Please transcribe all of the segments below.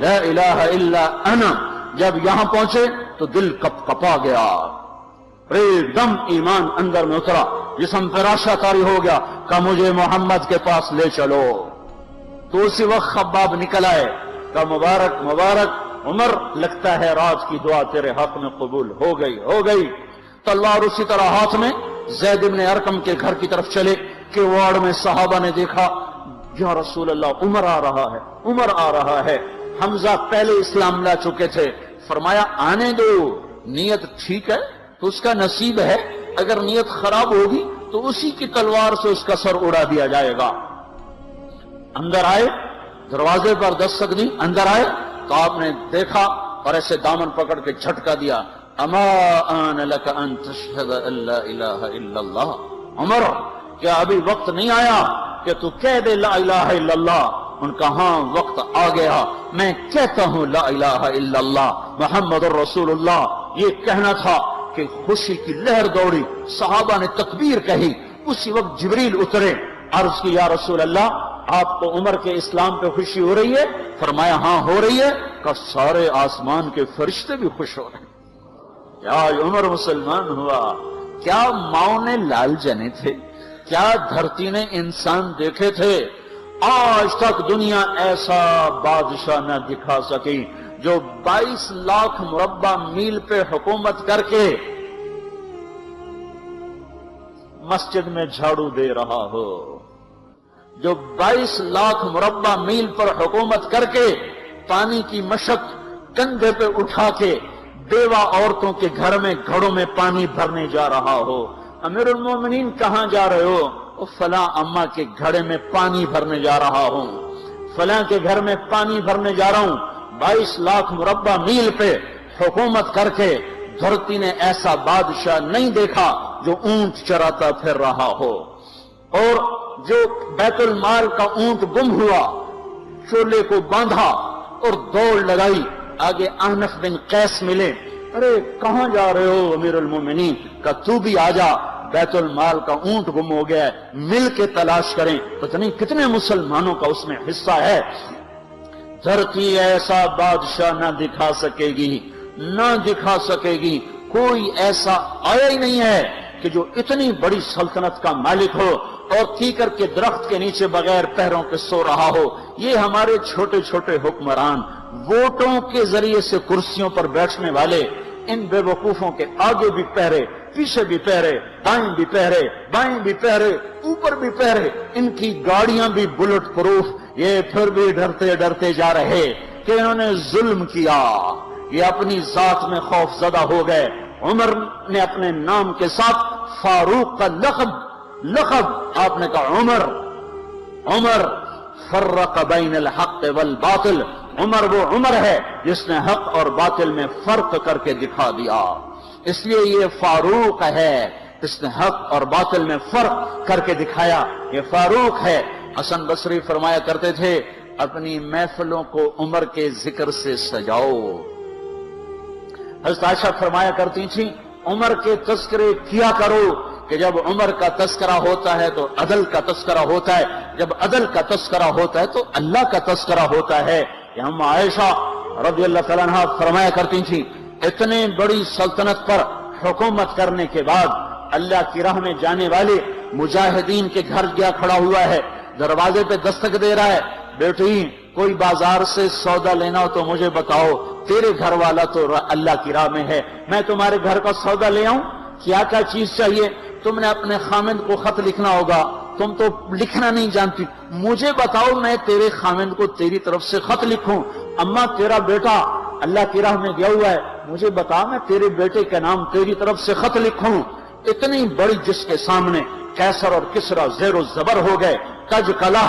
لا الہ الا انا جب یہاں پہنچے تو دل کپ کپا گیا، ایک دم ایمان اندر میں اترا، جسم فراشہ طاری ہو گیا، کہا مجھے محمد کے پاس لے چلو۔ تو اسی وقت خباب نکل آئے، کہا مبارک مبارک عمر، لگتا ہے رات کی دعا تیرے حق میں قبول ہو گئی۔ تلوار اسی طرح ہاتھ میں زید بن ارقم کے گھر کی طرف چلے کہ وارڈ میں صحابہ نے دیکھا، یا رسول اللہ عمر آ رہا ہے۔ حمزہ پہلے اسلام لا چکے تھے، فرمایا آنے دو، نیت ٹھیک ہے تو اس کا نصیب ہے، اگر نیت خراب ہوگی تو اسی کی تلوار سے اس کا سر اڑا دیا جائے گا۔ اندر آئے، دروازے پر دستک دی، اندر آئے تو آپ نے دیکھا اور ایسے دامن پکڑ کے جھٹکا دیا، اما آن لک ان تشہد ان لا الہ الا اللہ، عمر کیا ابھی وقت نہیں آیا کہ تو کہہ دے لا الہ الا اللہ؟ ان کا ہاں وقت آ گیا، میں کہتا ہوں لا الہ الا اللہ محمد الرسول اللہ۔ یہ کہنا تھا کہ خوشی کی لہر دوڑی، صحابہ نے تکبیر کہی، اسی وقت جبریل اترے، عرض کی یا رسول اللہ آپ کو عمر کے اسلام پہ خوشی ہو رہی ہے؟ فرمایا ہاں ہو رہی ہے، کہ سارے آسمان کے فرشتے بھی خوش ہو رہے ہیں۔ کیا عمر مسلمان ہوا؟ کیا ماؤں نے لال جنے تھے؟ کیا دھرتی نے انسان دیکھے تھے؟ آج تک دنیا ایسا بادشاہ نہ دکھا سکی جو 22 لاکھ مربع میل پہ حکومت کر کے مسجد میں جھاڑو دے رہا ہو، جو 22 لاکھ مربع میل پر حکومت کر کے پانی کی مشق کندھے پہ اٹھا کے بیوہ عورتوں کے گھر میں گھڑوں میں پانی بھرنے جا رہا ہو۔ امیر المومنین کہاں جا رہے ہو؟ فلاں اماں کے گھڑے میں پانی بھرنے جا رہا ہوں، فلاں کے گھر میں پانی بھرنے جا رہا ہوں۔ 22 لاکھ مربع میل پہ حکومت کر کے دھرتی نے ایسا بادشاہ نہیں دیکھا جو اونٹ چراتا پھر رہا ہو، اور جو بیت المال کا اونٹ گم ہوا، چولے کو باندھا اور دوڑ لگائی، آگے احنف بن قیس ملے، ارے کہاں جا رہے ہو امیر المومنین؟ کہ تو بھی آجا، بیت المال کا اونٹ گم ہو گیا ہے، مل کے تلاش کریں، پتہ نہیں کتنے مسلمانوں کا اس میں حصہ ہے۔ دھرتی ایسا بادشاہ نہ دکھا سکے گی، کوئی ایسا آیا ہی نہیں ہے کہ جو اتنی بڑی سلطنت کا مالک ہو اور کیکر کے درخت کے نیچے بغیر پیروں کے سو رہا ہو۔ یہ ہمارے چھوٹے چھوٹے حکمران، ووٹوں کے ذریعے سے کرسیوں پر بیٹھنے والے، ان بے وقوفوں کے آگے بھی پہرے، پیچھے بھی پہرے، دائیں بھی پہرے، بائیں بھی پہرے، اوپر بھی پہرے، ان کی گاڑیاں بھی بلٹ پروف، یہ پھر بھی ڈرتے ڈرتے جا رہے کہ انہوں نے ظلم کیا، یہ اپنی ذات میں خوف زدہ ہو گئے۔ عمر نے اپنے نام کے ساتھ فاروق کا لقب آپ نے کہا عمر فرق بین الحق والباطل، عمر وہ عمر ہے جس نے حق اور باطل میں فرق کر کے دکھا دیا، اس لیے یہ فاروق ہے، اس نے حق اور باطل میں فرق کر کے دکھایا، یہ فاروق ہے۔ حسن بصری فرمایا کرتے تھے اپنی محفلوں کو عمر کے ذکر سے سجاؤ۔ حضرت عائشہ فرمایا کرتی تھی عمر کے تذکرے کیا کرو، کہ جب عمر کا تذکرہ ہوتا ہے تو عدل کا تذکرہ ہوتا ہے، جب عدل کا تذکرہ ہوتا ہے تو اللہ کا تذکرہ ہوتا ہے۔ کہ ہم عائشہ رضی اللہ تعالیٰ عنہ فرمایا کرتی تھی اتنے بڑی سلطنت پر حکومت کرنے کے بعد اللہ کی راہ میں جانے والے مجاہدین کے گھر گیا کھڑا ہوا ہے، دروازے پہ دستک دے رہا ہے، بیٹی کوئی بازار سے سودا لینا ہو تو مجھے بتاؤ، تیرے گھر والا تو اللہ کی راہ میں ہے، میں تمہارے گھر کا سودا لے آؤں، کیا کیا چیز چاہیے؟ تم نے اپنے خامند کو خط لکھنا ہوگا، تم تو لکھنا نہیں جانتی، مجھے بتاؤ میں تیرے خامند کو تیری طرف سے خط لکھوں۔ اما تیرا بیٹا اللہ کی راہ میں گیا ہوا ہے، مجھے بتا میں تیرے بیٹے کے نام تیری طرف سے خط لکھوں۔ اتنی بڑی جس کے سامنے کیسر اور کسرا زیر و زبر ہو گئے، کج کلا،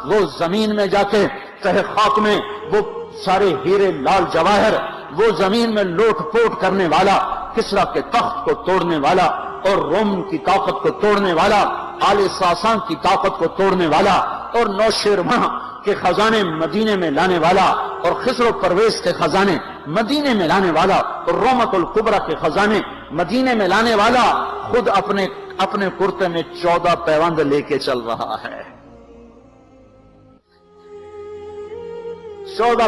وہ زمین میں جا کے تہ خاک میں وہ سارے ہیرے لال جواہر، وہ زمین میں لوٹ پوٹ کرنے والا، کسرا کے تخت کو توڑنے والا اور روم کی طاقت کو توڑنے والا، آل ساسان کی طاقت کو توڑنے والا اور نوشیروان کے خزانے مدینے میں لانے والا اور خسرو پرویز کے خزانے مدینے میں لانے والا اور رومت الکبرى کے خزانے مدینے میں لانے والا خود اپنے کرتے میں 14 پیوند لے کے چل رہا ہے۔ 14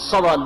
1.25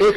1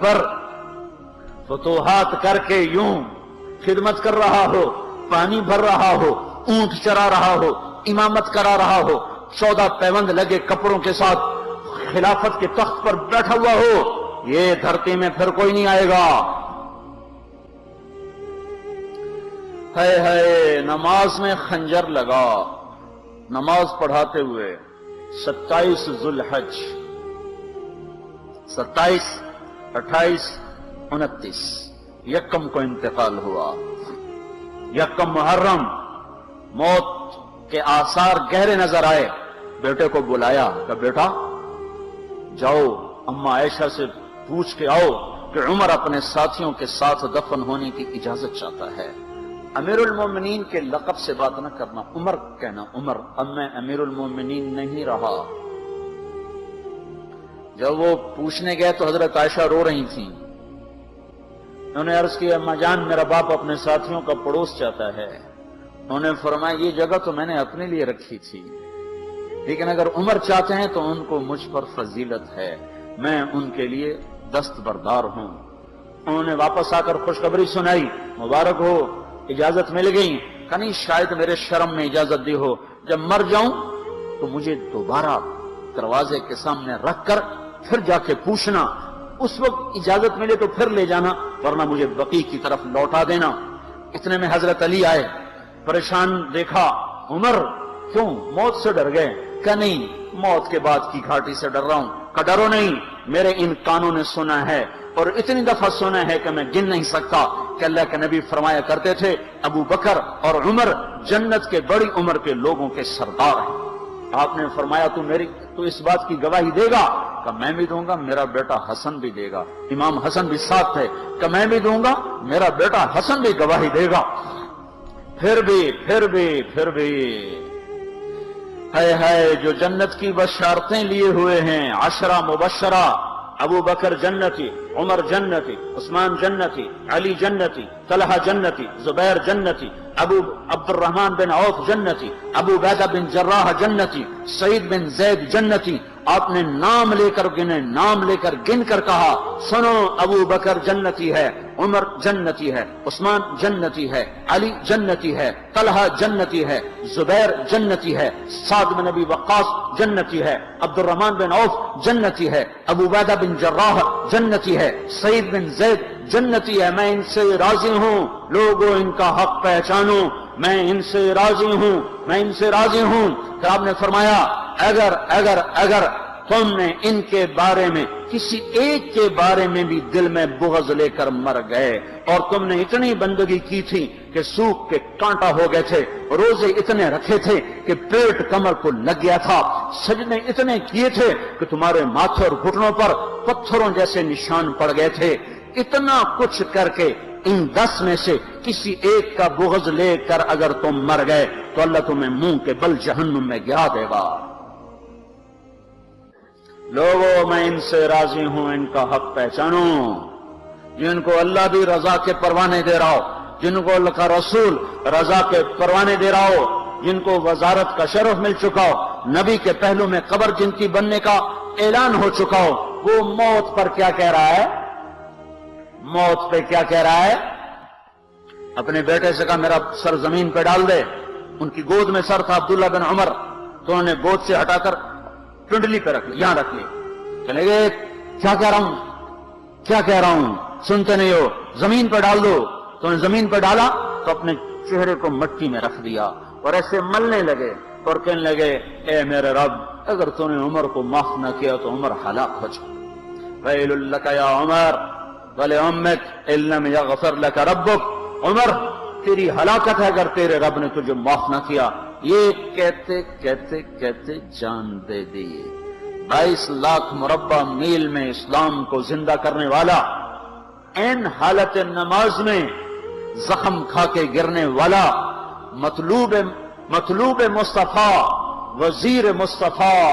پر فتوحات کر کے یوں خدمت کر رہا ہو، پانی بھر رہا ہو، اونٹ چرا رہا ہو، امامت کرا رہا ہو، 14 پیوند لگے کپڑوں کے ساتھ خلافت کے تخت پر بیٹھا ہوا ہو، یہ دھرتی میں پھر کوئی نہیں آئے گا۔ ہے نماز میں خنجر لگا، نماز پڑھاتے ہوئے 27 ذوالحج، 27، 28، 29 یکم کو انتقال ہوا۔ یکم محرم موت کے آثار گہرے نظر آئے، بیٹے کو بلایا کہ بیٹا جاؤ اما عائشہ سے پوچھ کے آؤ کہ عمر اپنے ساتھیوں کے ساتھ دفن ہونے کی اجازت چاہتا ہے۔ امیر المومنین کے لقب سے بات نہ کرنا، عمر کہنا، عمر، اب میں امیر المومنین نہیں رہا۔ جب وہ پوچھنے گئے تو حضرت عائشہ رو رہی تھیں، انہوں نے عرض کیا اما جان میرا باپ اپنے ساتھیوں کا پڑوس چاہتا ہے۔ انہوں نے فرمایا یہ جگہ تو میں نے اپنے لیے رکھی تھی، لیکن اگر عمر چاہتے ہیں تو ان کو مجھ پر فضیلت ہے، میں ان کے لیے دستبردار ہوں۔ انہوں نے واپس آ کر خوشخبری سنائی، مبارک ہو اجازت مل گئی۔ کہ نہیں شاید میرے شرم میں اجازت دی ہو، جب مر جاؤں تو مجھے دوبارہ دروازے کے سامنے رکھ کر پھر جا کے پوچھنا، اس وقت اجازت ملے تو پھر لے جانا، ورنہ مجھے بقیع کی طرف لوٹا دینا۔ اتنے میں حضرت علی آئے، پریشان دیکھا، عمر کیوں موت سے ڈر گئے؟ کہ نہیں موت کے بعد کی گھاٹی سے ڈر رہا ہوں۔ کہ ڈرو نہیں، میرے ان کانوں نے سنا ہے اور اتنی دفعہ سنا ہے کہ میں گن نہیں سکتا کہ اللہ کے نبی فرمایا کرتے تھے ابو بکر اور عمر جنت کے بڑی عمر کے لوگوں کے سردار ہیں۔ آپ نے فرمایا تو اس بات کی گواہی دے گا؟ کہ میں بھی دوں گا، میرا بیٹا حسن بھی دے گا۔ امام حسن بھی ساتھ تھے۔ کہ میں بھی دوں گا، میرا بیٹا حسن بھی گواہی دے گا۔ پھر بھی ہے جو جنت کی بشارتیں لیے ہوئے ہیں، 10 مبشرہ، ابو بکر جنتی، عمر جنتی، عثمان جنتی، علی جنتی، طلحہ جنتی، زبیر جنتی، ابو عبد الرحمن بن عوف جنتی، ابو عبیدہ بن جراح جنتی، سعید بن زید جنتی۔ آپ نے نام لے کر گنے، نام لے کر گن کر کہا سنو ابو بکر جنتی ہے، عمر جنتی ہے، عثمان جنتی ہے، علی جنتی ہے، طلحہ جنتی ہے، زبیر جنتی ہے، سعد بن ابی وقاص جنتی ہے، عبد الرحمن بن عوف جنتی ہے، ابو عبیدہ بن جراح جنتی ہے، سعید بن زید جنتی ہے۔ میں ان سے راضی ہوں، لوگوں ان کا حق پہچانو، میں ان سے راضی ہوں، میں ان سے راضی ہوں۔ پھر آپ نے فرمایا اگر تم نے ان کے بارے میں کسی ایک کے بارے میں بھی دل میں بغض لے کر مر گئے، اور تم نے اتنی بندگی کی تھی کہ سوکھ کے کانٹا ہو گئے تھے، روزے اتنے رکھے تھے کہ پیٹ کمر کو لگ گیا تھا، سجدے اتنے کیے تھے کہ تمہارے ماتھے اور گھٹنوں پر پتھروں جیسے نشان پڑ گئے تھے، اتنا کچھ کر کے ان 10 میں سے کسی ایک کا بغض لے کر اگر تم مر گئے تو اللہ تمہیں منہ کے بل جہنم میں گرا دے گا۔ لوگوں میں ان سے راضی ہوں، ان کا حق پہچانو، جن کو اللہ بھی رضا کے پروانے دے رہا ہو، جن کو اللہ کا رسول رضا کے پروانے دے رہا ہو، جن کو وزارت کا شرف مل چکا ہو، نبی کے پہلو میں قبر جن کی بننے کا اعلان ہو چکا ہو، وہ موت پر کیا کہہ رہا ہے؟ موت پہ کیا کہہ رہا ہے؟ اپنے بیٹے سے کہا میرا سر زمین پہ ڈال دے۔ ان کی گود میں سر تھا عبداللہ بن عمر، تو انہوں نے گود سے ہٹا کر پنڈلی پہ رکھ لی، یہاں رکھ لی۔ چلے گئے کیا کہہ رہا ہوں سنتے نہیں ہو، زمین پہ ڈال دو۔ تو انہوں نے زمین پہ ڈالا تو اپنے چہرے کو مٹی میں رکھ دیا اور ایسے ملنے لگے اور کہنے لگے اے میرے رب اگر تو نے عمر کو معاف نہ کیا تو عمر ہلاک ہو جائے۔ ویل لک یا عمر ولامک ان لم یغفر لک ربک، عمر تیری ہلاکت ہے اگر تیرے رب نے تجھے معاف نہ کیا۔ یہ کہتے کہتے کہتے جان دے دی۔ 22 لاکھ مربع میل میں اسلام کو زندہ کرنے والا، این حالت نماز میں زخم کھا کے گرنے والا، مطلوب مصطفیٰ، وزیر مصطفیٰ،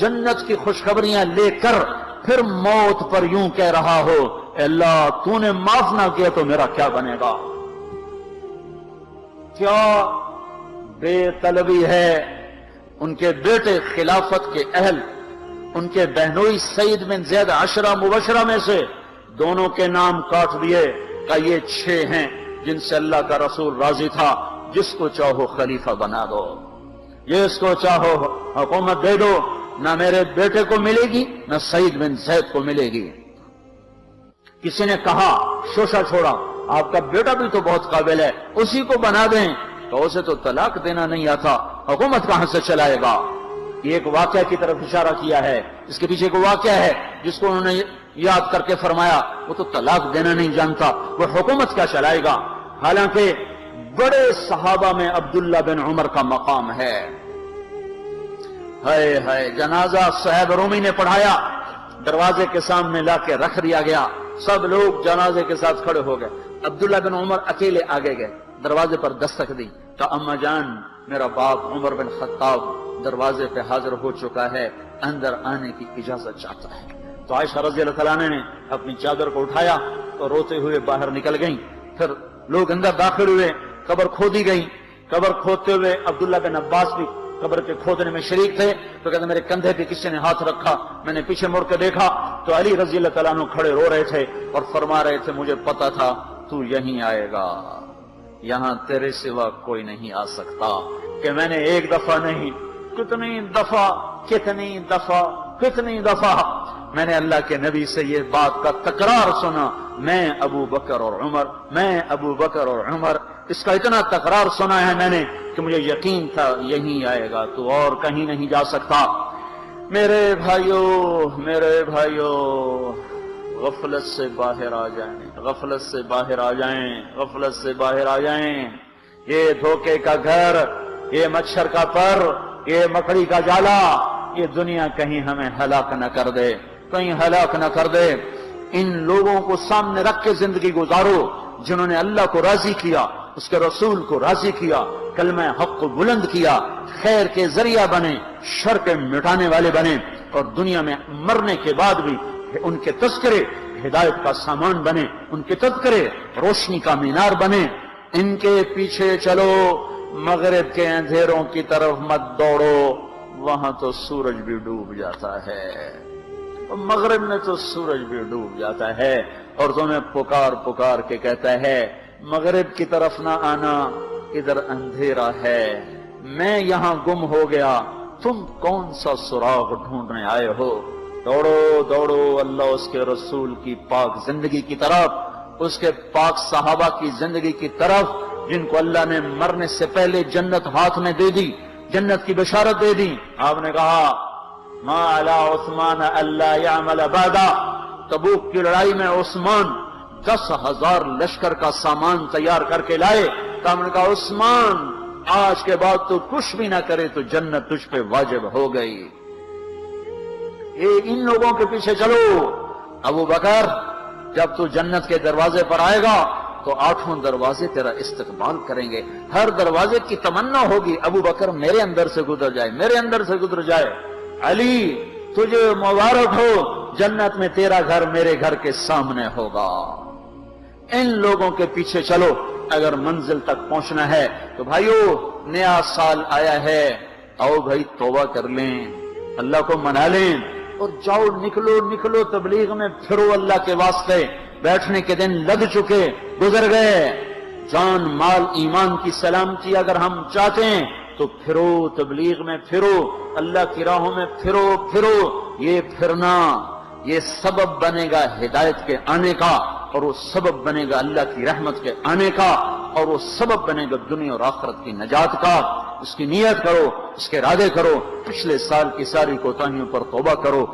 جنت کی خوشخبریاں لے کر پھر موت پر یوں کہہ رہا ہو اے اللہ تو نے معاف نہ کیا تو میرا کیا بنے گا؟ کیا بے طلبی ہے ان کے بیٹے خلافت کے اہل، ان کے بہنوئی سعید بن زید 10 مبشرہ میں سے دونوں کے نام کاٹ دیے کہ یہ 6 ہیں جن سے اللہ کا رسول راضی تھا، جس کو چاہو خلیفہ بنا دو، جس کو چاہو حکومت دے دو، نہ میرے بیٹے کو ملے گی نہ سعید بن زید کو ملے گی۔ کسی نے کہا شوشہ چھوڑا، آپ کا بیٹا بھی تو بہت قابل ہے، اسی کو بنا دیں، تو اسے تو طلاق دینا نہیں آتا، حکومت کہاں سے چلائے گا؟ یہ ایک واقعہ کی طرف اشارہ کیا ہے، اس کے پیچھے ایک واقعہ ہے جس کو انہوں نے یاد کر کے فرمایا وہ تو طلاق دینا نہیں جانتا، وہ حکومت کیا چلائے گا؟ حالانکہ بڑے صحابہ میں عبداللہ بن عمر کا مقام ہے۔ ہائے جنازہ صہیب رومی نے پڑھایا، دروازے کے سامنے لا کے رکھ دیا گیا، سب لوگ جنازے کے ساتھ کھڑے ہو گئے، عبداللہ بن عمر اکیلے آگے گئے، دروازے پر دستک دی کہ اما جان میرا باپ عمر بن خطاب دروازے پہ حاضر ہو چکا ہے، اندر آنے کی اجازت چاہتا ہے۔ تو عائشہ رضی اللہ تعالیٰ عنہ نے اپنی چادر کو اٹھایا تو روتے ہوئے باہر نکل گئیں، پھر لوگ اندر داخل ہوئے، قبر کھودی گئی، قبر کھودتے ہوئے عبداللہ بن عباس بھی قبر کے کھودنے میں شریک تھے، تو کہتے میرے کندھے پہ کسی نے ہاتھ رکھا، میں نے پیچھے مڑ کے دیکھا تو علی رضی اللہ تعالیٰ عنہ کھڑے رو رہے تھے اور فرما رہے تھے مجھے پتا تھا تو یہیں آئے گا، یہاں تیرے سوا کوئی نہیں آ سکتا۔ کہ میں نے ایک دفعہ نہیں کتنی دفعہ میں نے اللہ کے نبی سے یہ بات کا تکرار سنا، میں ابو بکر اور عمر، اس کا اتنا تکرار سنا ہے میں نے کہ مجھے یقین تھا یہیں آئے گا، تو اور کہیں نہیں جا سکتا۔ میرے بھائیو غفلت سے باہر آ جائیں، یہ دھوکے کا گھر، یہ مچھر کا پر، یہ مکڑی کا جالا، یہ دنیا کہیں ہمیں ہلاک نہ کر دے۔ ان لوگوں کو سامنے رکھ کے زندگی گزارو جنہوں نے اللہ کو راضی کیا، اس کے رسول کو راضی کیا، کلمہ حق کو بلند کیا، خیر کے ذریعہ بنے، شر کے مٹانے والے بنے، اور دنیا میں مرنے کے بعد بھی ان کے تذکرے ہدایت کا سامان بنے، ان کے تذکرے روشنی کا مینار بنے۔ ان کے پیچھے چلو، مغرب کے اندھیروں کی طرف مت دوڑو، وہاں تو سورج بھی ڈوب جاتا ہے، مغرب میں تو سورج بھی ڈوب جاتا ہے، اور تمہیں پکار کے کہتا ہے مغرب کی طرف نہ آنا، ادھر اندھیرا ہے، میں یہاں گم ہو گیا، تم کون سا سراغ ڈھونڈنے آئے ہو؟ دوڑو اللہ اس کے رسول کی پاک زندگی کی طرف، اس کے پاک صحابہ کی زندگی کی طرف، جن کو اللہ نے مرنے سے پہلے جنت ہاتھ میں دے دی، جنت کی بشارت دے دی۔ آپ نے کہا ما علی عثمان اللہ یعمل بعدا، تبوک کی لڑائی میں عثمان 10,000 لشکر کا سامان تیار کر کے لائے، تو ہم نے کہا عثمان آج کے بعد تو کچھ بھی نہ کرے تو جنت تجھ پہ واجب ہو گئی۔ ان لوگوں کے پیچھے چلو۔ ابو بکر جب تو جنت کے دروازے پر آئے گا تو 8 دروازے تیرا استقبال کریں گے، ہر دروازے کی تمنا ہوگی ابو بکر میرے اندر سے گزر جائے۔ علی تجھے مبارک ہو، جنت میں تیرا گھر میرے گھر کے سامنے ہوگا۔ ان لوگوں کے پیچھے چلو اگر منزل تک پہنچنا ہے۔ تو بھائیو نیا سال آیا ہے، آؤ بھائی توبہ کر لیں، اللہ کو منا لیں، اور جاؤ نکلو تبلیغ میں پھرو اللہ کے واسطے۔ بیٹھنے کے دن لگ چکے، گزر گئے، جان مال ایمان کی سلامتی اگر ہم چاہتے ہیں تو پھرو تبلیغ میں، پھرو اللہ کی راہوں میں، پھرو۔ یہ پھرنا یہ سبب بنے گا ہدایت کے آنے کا، اور وہ سبب بنے گا اللہ کی رحمت کے آنے کا، اور وہ سبب بنے گا دنیا اور آخرت کی نجات کا۔ اس کی نیت کرو، اس کے ارادے کرو، پچھلے سال کی ساری کوتاہیوں پر توبہ کرو۔